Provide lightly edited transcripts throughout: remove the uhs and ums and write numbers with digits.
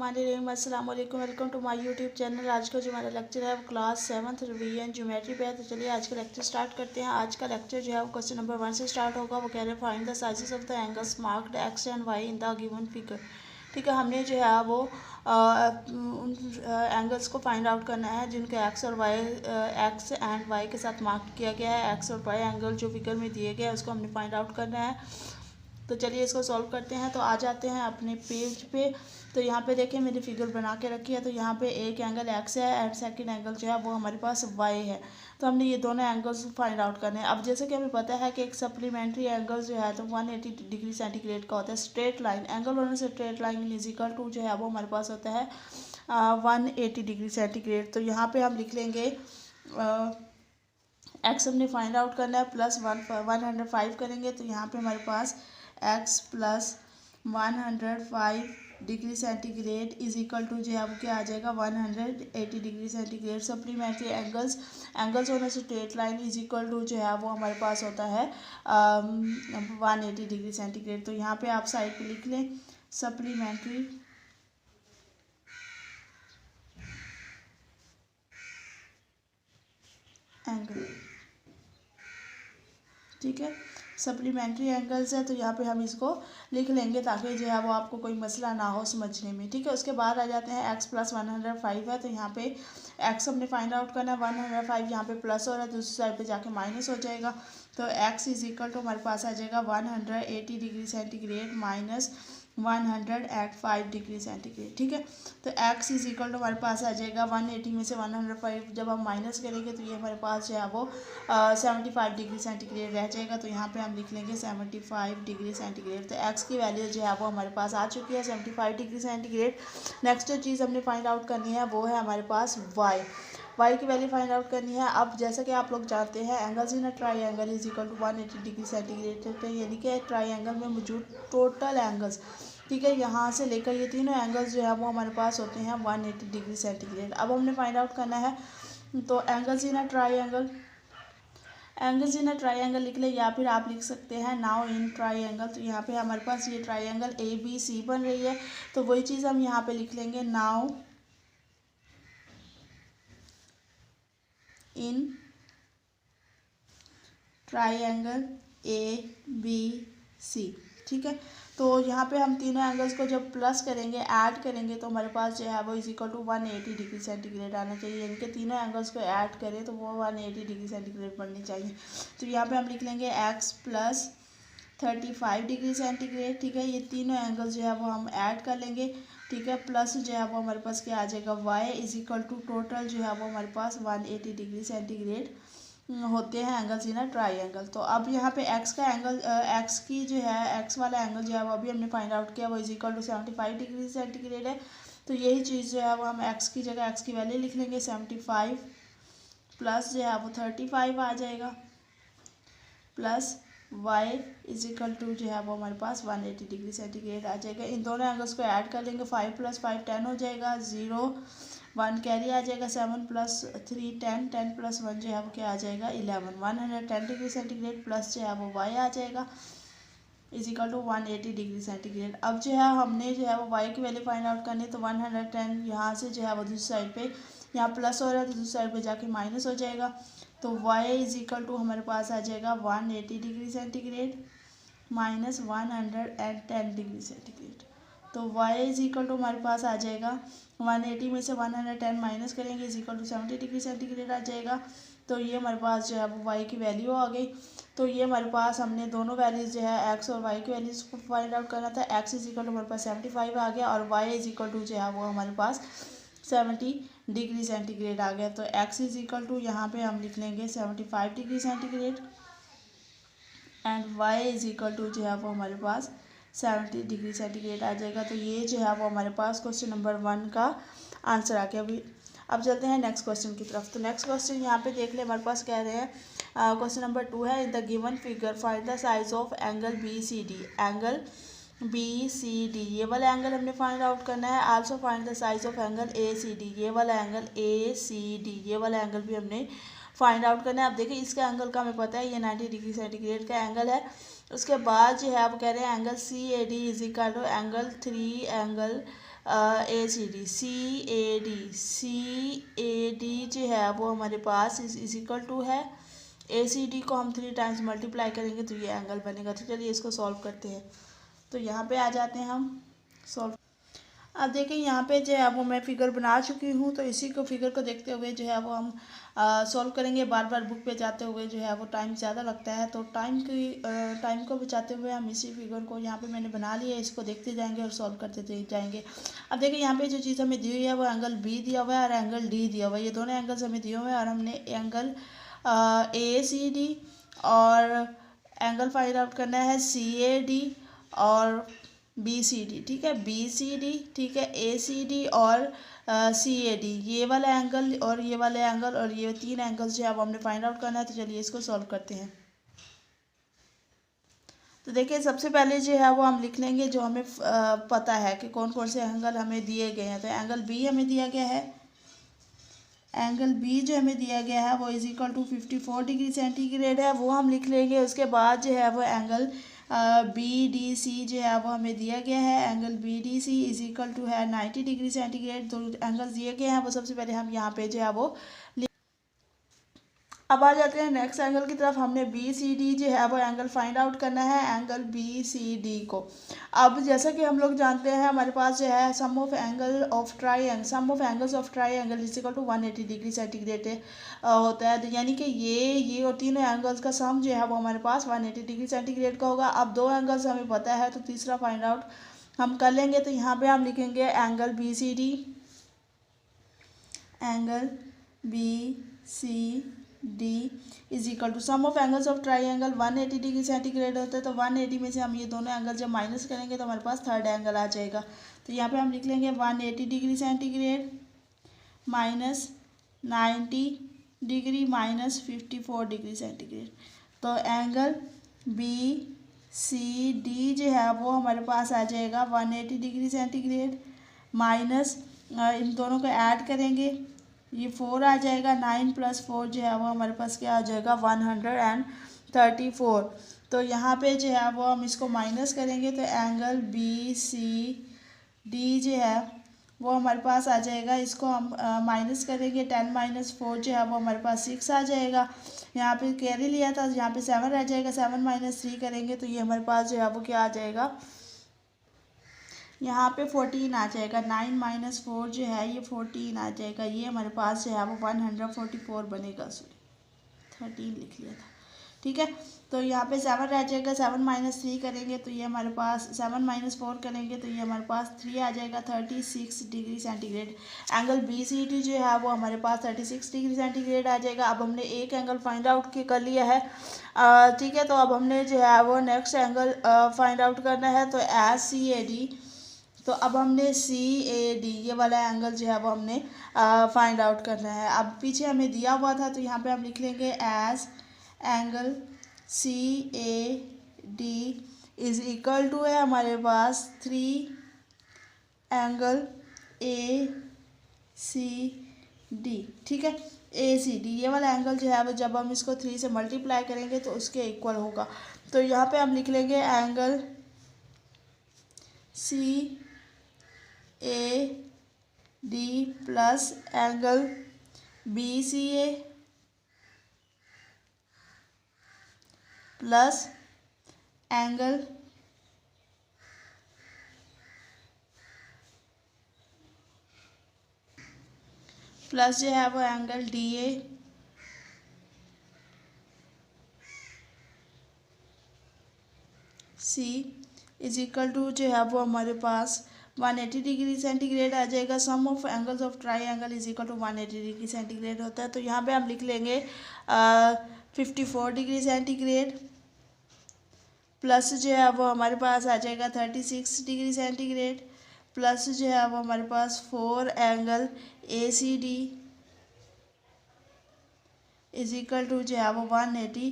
बिस्मिल्लाहिर्रहमानिर्रहीम। अस्सलाम वालेकुम, welcome to my YouTube channel. आज का जो हमारा लेक्चर है वो क्लास 7th रिवीजन ज्योमेट्री पे है। तो चलिए आज का लेक्चर स्टार्ट करते हैं। आज का लेक्चर जो है वो क्वेश्चन नंबर 1 से स्टार्ट होगा। वो कह रहे हैं find the sizes of the angles marked x and y in the given figure. ठीक है, हमने जो है वो उन एंगल्स को फाइंड आउट करना है जिनके एक्स और वाई एक्स एंड वाई के साथ मार्क किया गया है। एक्स और वाई एंगल जो फिगर में दिए गए हैं उसको हमने फाइंड आउट करना है। तो चलिए इसको सॉल्व करते हैं। तो आ जाते हैं अपने पेज पे। तो यहाँ पे देखिए मैंने फिगर बना के रखी है। तो यहाँ पे एक एंगल एक्स है एंड सेकंड एंगल जो है वो हमारे पास वाई है। तो हमने ये दोनों एंगल्स फाइंड आउट करने हैं। अब जैसे कि हमें पता है कि एक सप्लीमेंट्री एंगल जो है तो 180 डिग्री सेंटीग्रेड का होता है। स्ट्रेट लाइन एंगल होने से straight line is equal to जो है वो हमारे पास होता है 180 डिग्री सेंटीग्रेड। तो यहाँ पे हम लिख लेंगे एक्स हमने फाइंड आउट करना है प्लस 105 करेंगे। तो यहाँ पे हमारे पास x plus 105 degree centigrade is equal to जो है वो क्या आ जाएगा 180 डिग्री सेंटीग्रेड। सप्लीमेंट्री एंगल्स होने से straight line is equal to जो है वो हमारे पास होता है 180 डिग्री सेंटीग्रेड। तो यहाँ पे आप साइड पे लिख लें सप्लीमेंट्री एंगल। ठीक है, सप्लीमेंट्री एंगल्स है तो यहाँ पे हम इसको लिख लेंगे ताकि जो है वो आपको कोई मसला ना हो समझने में। ठीक है, उसके बाद आ जाते हैं एक्स प्लस 105 है। तो यहाँ पे एक्स हमने फाइंड आउट करना है। 105 यहाँ पे प्लस हो रहा है, दूसरी साइड पे जाके माइनस हो जाएगा। तो एक्स इज इक्वल टू हमारे पास आ जाएगा 180 degree centigrade minus 105 degree centigrade. ठीक है, तो एक्स इज इक्वल टू हमारे पास आ जाएगा 180 में से 105 जब हम माइनस करेंगे तो ये हमारे पास जो है वो 75 डिग्री सेंटीग्रेड रह जाएगा। तो यहाँ पे हम लिख लेंगे 75 डिग्री सेंटीग्रेड। तो एक्स की वैल्यू जो है वो हमारे पास आ चुकी है 75 डिग्री सेंटीग्रेड। नेक्स्ट जो चीज़ हमने फाइंड आउट करनी है वो है हमारे पास वाई की वैल्यू फाइंड आउट करनी है। अब जैसा कि आप लोग जानते हैं angles in a triangle is equal to 180 degree centigrade. यानी कि ट्राइंगल में मौजूद टोटल एंगल्स, ठीक है, यहाँ से लेकर ये तीनों एंगल्स जो है वो हमारे पास होते हैं 180 डिग्री सेंटीग्रेड। अब हमने फाइंड आउट करना है तो एंगल्स इन अ ट्राइंगल लिख ले या फिर आप लिख सकते हैं नाउ इन ट्राइंगल। तो यहाँ पे हमारे पास ये ट्राइंगल ABC बन रही है। तो वही चीज़ हम यहाँ पे लिख लेंगे नाउ इन ट्राइंगल ABC। ठीक है, तो यहाँ पे हम तीनों एंगल्स को जब प्लस करेंगे ऐड करेंगे तो हमारे पास जो है वो is equal to 180 degree centigrade आना चाहिए। यानी कि तीनों एंगल्स को ऐड करें तो वो 180 डिग्री सेंटीग्रेड बननी चाहिए। तो यहाँ पे हम लिख लेंगे एक्स प्लस 35 डिग्री सेंटीग्रेड। ठीक है, ये तीनों एंगल्स जो है वो हम ऐड कर लेंगे। ठीक है, प्लस जो है वो हमारे पास क्या आ जाएगा y is equal to total जो है वो हमारे पास 180 डिग्री सेंटीग्रेड होते हैं एंगल्स इन अ ट्राइंगल। तो अब यहाँ पे एक्स का एंगल एक्स की जो है एक्स वाला एंगल जो है वो अभी हमने फाइंड आउट किया वो is equal to 75 degree centigrade है। तो यही चीज़ जो है वो हम एक्स की जगह एक्स की वैल्यू लिख लेंगे 75 प्लस जो है वो 35 आ जाएगा plus y is equal to जो है वो हमारे पास 180 डिग्री सेंटीग्रेड आ जाएगा। इन दोनों एंगल्स को ऐड कर लेंगे 5 प्लस 5 10 हो जाएगा, 0 1 कैरी आ जाएगा, 7 प्लस 3 10 10 प्लस 1 जो है वो क्या आ जाएगा 11 110 डिग्री सेंटीग्रेड प्लस जो है वो वाई आ जाएगा is equal to 180 degree centigrade. अब जो है हमने जो है वो वाई की वैल्यू फाइंड आउट करनी है। तो 110 यहाँ से जो है वो दूसरी साइड पे यहाँ प्लस हो रहा है तो दूसरी साइड पे जाके माइनस हो जाएगा। तो y इज इक्वल टू हमारे पास आ जाएगा 180 degree centigrade minus 110 degree centigrade. तो y इज इक्वल टू हमारे पास आ जाएगा 180 में से 110 माइनस करेंगे is equal to 70 degree centigrade आ जाएगा। तो ये हमारे पास जो है वो y की वैल्यू आ गई। तो ये हमारे पास हमने दोनों वैल्यूज़ जो है x और y की वैल्यूज़ को फाइंड आउट करना था। x इज इक्वल टू हमारे पास 75 आ गया और y इज इक्वल टू जो है वो हमारे पास 70 डिग्री सेंटीग्रेड आ गया। तो x इज इक्वल टू यहाँ पे हम लिख लेंगे 75 degree centigrade and y is equal to जो है वो हमारे पास 70 डिग्री सेंटीग्रेड आ जाएगा। तो ये जो है वो हमारे पास क्वेश्चन नंबर 1 का आंसर आ गया। अभी अब चलते हैं नेक्स्ट क्वेश्चन की तरफ। तो नेक्स्ट क्वेश्चन यहाँ पे देख ले हमारे पास कह रहे हैं क्वेश्चन नंबर 2 है इन the given figure find the size of angle BCD। Angle BCD ये वाला एंगल हमने फाइंड आउट करना है। Also find the size of angle ACD ये वाला एंगल ACD ये वाला एंगल भी हमने फाइंड आउट करना है। अब देखिए इसका एंगल का हमें पता है ये 90 डिग्री सेंटीग्रेड का एंगल है। उसके बाद जो है आप कह रहे हैं angle CAD is equal to angle 3 angle ACD, CAD जो है वो हमारे पास इज इक्वल टू है ACD को हम 3 टाइम्स मल्टीप्लाई करेंगे तो ये एंगल बनेगा। तो चलिए इसको सॉल्व करते हैं। तो यहाँ पे आ जाते हैं हम सॉल्व। अब देखिए यहाँ पे जो है वो मैं फिगर बना चुकी हूँ, तो इसी को फिगर को देखते हुए जो है वो हम सॉल्व करेंगे। बार बार बुक पे जाते हुए जो है वो टाइम ज़्यादा लगता है, तो टाइम को बचाते हुए हम इसी फिगर को यहाँ पे मैंने बना लिया है, इसको देखते जाएंगे और सॉल्व करते जाएंगे। अब देखिए यहाँ पे जो चीज़ हमें दी हुई है वो एंगल बी दिया हुआ है और एंगल डी दिया हुआ है। ये दोनों एंगल्स हमें दिए हुए हैं और हमने एंगल ACD और एंगल फाइंड आउट करना है CAD और BCD। ठीक है, BCD, ठीक है, ACD और CAD, ये वाला एंगल और ये वाले एंगल और ये 3 एंगल्स जो है वो हमने फाइंड आउट करना है। तो चलिए इसको सॉल्व करते हैं। तो देखिए सबसे पहले जो है वो हम लिख लेंगे जो हमें पता है कि कौन कौन से एंगल हमें दिए गए हैं। तो एंगल बी हमें दिया गया है, एंगल बी जो हमें दिया गया है वो is equal to 54 degree centigrade है, वो हम लिख लेंगे। उसके बाद जो है वो एंगल BDC जो है वो हमें दिया गया है, angle BDC is equal to है 90 डिग्री सेंटीग्रेड। तो एंगल दिए गए हैं वो सबसे पहले हम यहाँ पे जो है वो। अब आ जाते हैं नेक्स्ट एंगल की तरफ। हमने BCD जो है वो एंगल फाइंड आउट करना है, एंगल BCD को। अब जैसा कि हम लोग जानते हैं हमारे पास जो है sum of angles of triangle is equal to 180 degree centigrade होता है। तो यानी कि ये और तीनों एंगल्स का सम जो है वो हमारे पास 180 डिग्री सेंटीग्रेड का होगा। अब 2 एंगल्स हमें पता है तो तीसरा फाइंड आउट हम कर लेंगे। तो यहाँ पर हम लिखेंगे angle BCD, angle BCD is equal to sum of angles of triangle 180 degree centigrade होता है। तो 180 में से हम ये दोनों एंगल जब माइनस करेंगे तो हमारे पास थर्ड एंगल आ जाएगा। तो यहाँ पे हम लिख लेंगे 180 degree centigrade minus 90 degree minus 54 degree centigrade. तो एंगल BCD जो है वो हमारे पास आ जाएगा 180 डिग्री सेंटीग्रेड माइनस इन दोनों को ऐड करेंगे, ये 4 आ जाएगा। 9 + 4 जो है वो हमारे पास क्या आ जाएगा 134। तो यहाँ पे जो है वो हम इसको माइनस करेंगे तो एंगल BCD जो है वो हमारे पास आ जाएगा। इसको हम माइनस करेंगे, 10 - 4 जो है वो हमारे पास 6 आ जाएगा। यहाँ पे कैरी लिया था, यहाँ पे 7 रह जाएगा। 7 - 3 करेंगे तो ये हमारे पास जो है वो क्या आ जाएगा, यहाँ पे 14 आ जाएगा। 9 - 4 जो है ये 14 आ जाएगा। ये हमारे पास जो है वो 144 बनेगा। सॉरी 13 लिख लिया था, ठीक है। तो यहाँ पे 7 रह जाएगा। 7 - 3 करेंगे तो ये हमारे पास 7 - 4 करेंगे तो ये हमारे पास 3 आ जाएगा। 36 डिग्री सेंटीग्रेड एंगल BCD जो है वो हमारे पास 36 डिग्री सेंटीग्रेड आ जाएगा। अब हमने एक एंगल फाइंड आउट कर लिया है, ठीक है। तो अब हमने जो है वो नेक्स्ट एंगल फाइंड आउट करना है। तो CAD, तो अब हमने CAD ये वाला एंगल जो है वो हमने फाइंड आउट करना है। अब पीछे हमें दिया हुआ था तो यहाँ पे हम लिख लेंगे as angle CAD is equal to है हमारे पास 3 एंगल ACD, ठीक है। ACD ये वाला एंगल जो है वो जब हम इसको 3 से मल्टीप्लाई करेंगे तो उसके इक्वल होगा। तो यहाँ पे हम लिख लेंगे angle CAD plus angle BCA plus angle plus जो है वो angle DA C is equal to जो है वो हमारे पास 180 डिग्री सेंटीग्रेड आ जाएगा। Sum of angles of triangle is equal to 180 degree centigrade होता है। तो यहाँ पे हम लिख लेंगे 54 डिग्री सेंटीग्रेड प्लस जो है वो हमारे पास आ जाएगा 36 डिग्री सेंटीग्रेड प्लस जो है वो हमारे पास 4 angle ACD is equal to जो है वो 180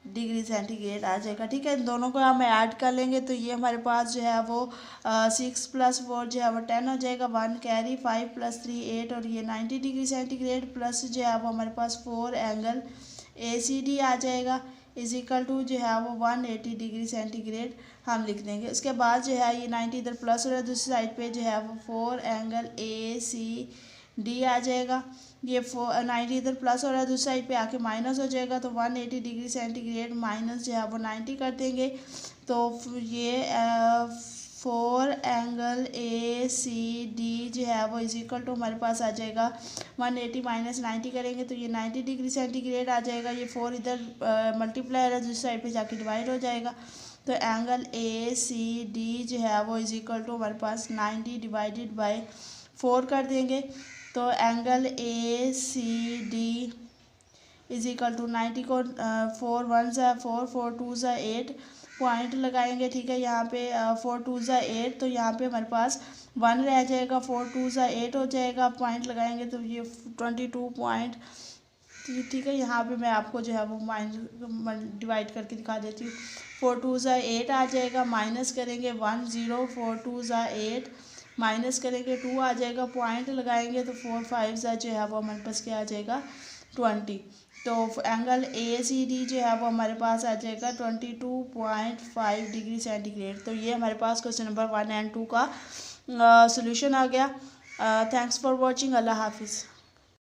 डिग्री सेंटीग्रेड आ जाएगा, ठीक है। इन दोनों को हम ऐड कर लेंगे तो ये हमारे पास जो है वो 6 + 4 जो है वो 10 हो जाएगा। 1 कैरी, 5 + 3 8 और ये 90 डिग्री सेंटीग्रेड प्लस जो है वो हमारे पास 4 एंगल ACD आ जाएगा। इज इक्वल टू जो है वो 180 डिग्री सेंटीग्रेड हम लिख देंगे। उसके बाद जो है ये 90 इधर प्लस हो रहा है, दूसरी साइड पे जो है वो 4 एंगल ACD आ जाएगा। ये 90 इधर प्लस हो रहा है, दूसरी साइड पे आके माइनस हो जाएगा, तो 180 डिग्री सेंटीग्रेड माइनस जो है वो 90 कर देंगे। तो ये 4 एंगल ACD जो है वो इज इक्वल टू हमारे पास आ जाएगा 180 माइनस 90 करेंगे तो ये 90 डिग्री सेंटीग्रेड आ जाएगा। ये 4 इधर मल्टीप्लाई है, दूसरी साइड पे जाके डिवाइड हो जाएगा। तो एंगल ACD जो है वो इज इक्वल टू हमारे पास 90 डिवाइडेड बाय 4 कर देंगे। तो angle ACD is equal to 90 को 4 1 ज़ा 4 4 2 ज़ा 8 पॉइंट लगाएंगे। ठीक है, यहाँ पे 4 2 ज़ा 8, तो यहाँ पे हमारे पास 1 रह जाएगा, 4 2 ज़ा 8 हो जाएगा, पॉइंट लगाएंगे तो ये 22 पॉइंट। ठीक है, यहाँ पे मैं आपको जो है वो डिवाइड करके दिखा देती हूँ। 4 2 ज़ा 8 आ जाएगा, माइनस करेंगे 1 0, 4 2 ज़ा 8 माइनस करेंगे 2 आ जाएगा, पॉइंट लगाएंगे तो 4 5 ज़ा जो है वो हमारे पास क्या आ जाएगा 20। तो एंगल ACD जो है वो हमारे पास आ जाएगा 22.5 डिग्री सेंटीग्रेड। तो ये हमारे पास क्वेश्चन नंबर 1 एंड 2 का सॉल्यूशन आ गया। Thanks for watching. अल्लाह हाफिज़।